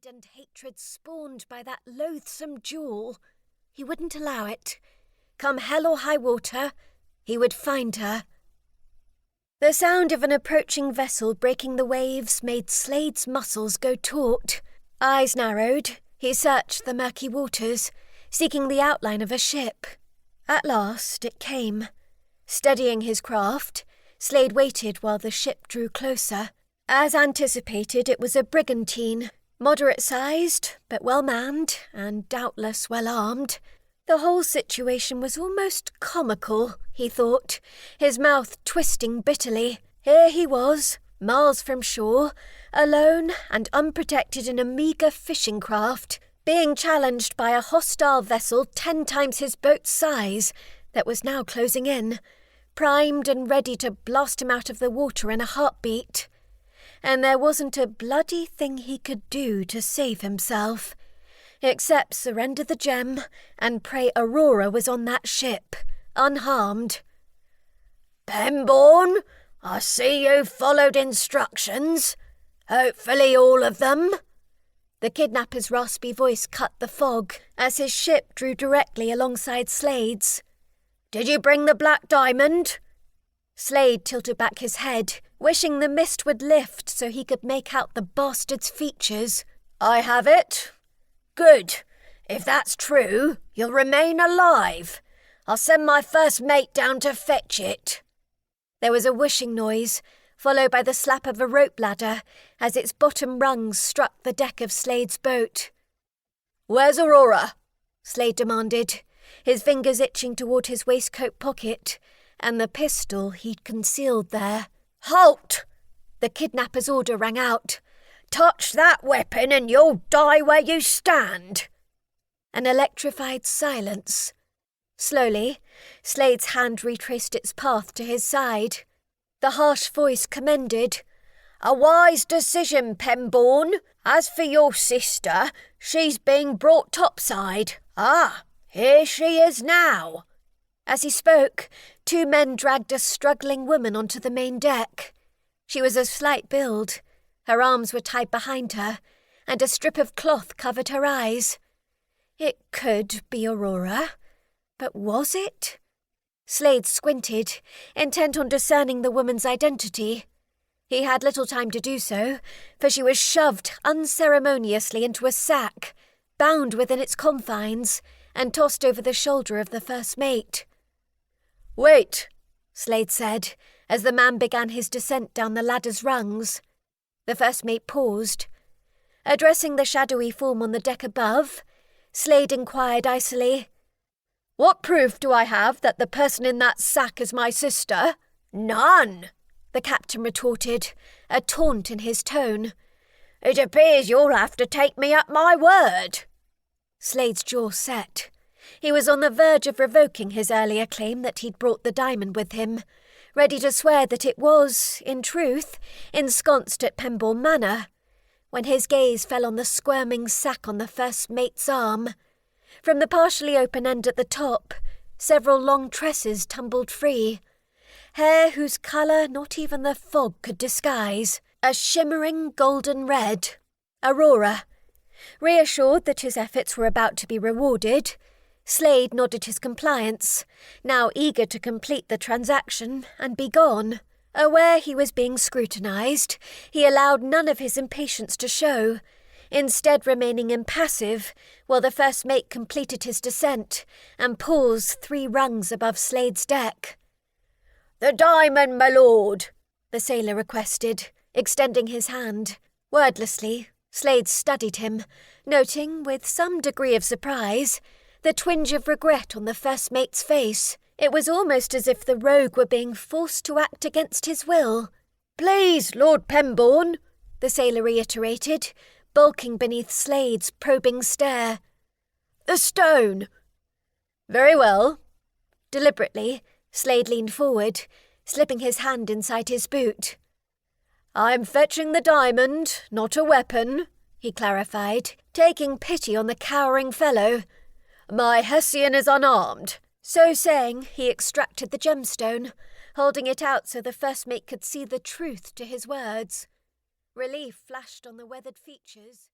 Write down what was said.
greed and hatred spawned by that loathsome jewel. He wouldn't allow it. Come hell or high water, he would find her. The sound of an approaching vessel breaking the waves made Slayde's muscles go taut. Eyes narrowed, he searched the murky waters, seeking the outline of a ship. At last it came. Steadying his craft, Slayde waited while the ship drew closer. As anticipated, it was a brigantine, moderate-sized, but well-manned, and doubtless well-armed. The whole situation was almost comical, he thought, his mouth twisting bitterly. Here he was, miles from shore, alone and unprotected in a meagre fishing craft, being challenged by a hostile vessel 10 times his boat's size that was now closing in, primed and ready to blast him out of the water in a heartbeat. And there wasn't a bloody thing he could do to save himself, except surrender the gem and pray Aurora was on that ship, unharmed. "Pembourne, I see you followed instructions. Hopefully all of them." The kidnapper's raspy voice cut the fog as his ship drew directly alongside Slayde's. "Did you bring the black diamond?" Slayde tilted back his head, wishing the mist would lift so he could make out the bastard's features. "I have it." "Good. If that's true, you'll remain alive. I'll send my first mate down to fetch it." There was a whooshing noise, followed by the slap of a rope ladder as its bottom rungs struck the deck of Slayde's boat. "Where's Aurora?" Slayde demanded, his fingers itching toward his waistcoat pocket and the pistol he'd concealed there. "Halt!" The kidnapper's order rang out. "Touch that weapon and you'll die where you stand." An electrified silence. Slowly, Slayde's hand retraced its path to his side. The harsh voice commended. "A wise decision, Pembourne. As for your sister, she's being brought topside. Ah, here she is now." As he spoke, 2 men dragged a struggling woman onto the main deck. She was of slight build. Her arms were tied behind her, and a strip of cloth covered her eyes. It could be Aurora, but was it? Slayde squinted, intent on discerning the woman's identity. He had little time to do so, for she was shoved unceremoniously into a sack, bound within its confines, and tossed over the shoulder of the first mate. "Wait," Slayde said, as the man began his descent down the ladder's rungs. The first mate paused. Addressing the shadowy form on the deck above, Slayde inquired icily, "What proof do I have that the person in that sack is my sister?" "None," the captain retorted, a taunt in his tone. "It appears you'll have to take me at my word." Slayde's jaw set. He was on the verge of revoking his earlier claim that he'd brought the diamond with him, ready to swear that it was, in truth, ensconced at Pembourne Manor, when his gaze fell on the squirming sack on the first mate's arm. From the partially open end at the top, several long tresses tumbled free, hair whose colour not even the fog could disguise, a shimmering golden red. Aurora. Reassured that his efforts were about to be rewarded, Slayde nodded his compliance, now eager to complete the transaction and be gone. Aware he was being scrutinised, he allowed none of his impatience to show, instead remaining impassive while the first mate completed his descent and paused 3 rungs above Slayde's deck. "The diamond, my lord," the sailor requested, extending his hand. Wordlessly, Slayde studied him, noting, with some degree of surprise, the twinge of regret on the first mate's face. It was almost as if the rogue were being forced to act against his will. "Please, Lord Pembourne," the sailor reiterated, bulking beneath Slayde's probing stare. "The stone." "Very well." Deliberately, Slayde leaned forward, slipping his hand inside his boot. "I'm fetching the diamond, not a weapon," he clarified, taking pity on the cowering fellow. "My Hessian is unarmed." So saying, he extracted the gemstone, holding it out so the first mate could see the truth to his words. Relief flashed on the weathered features.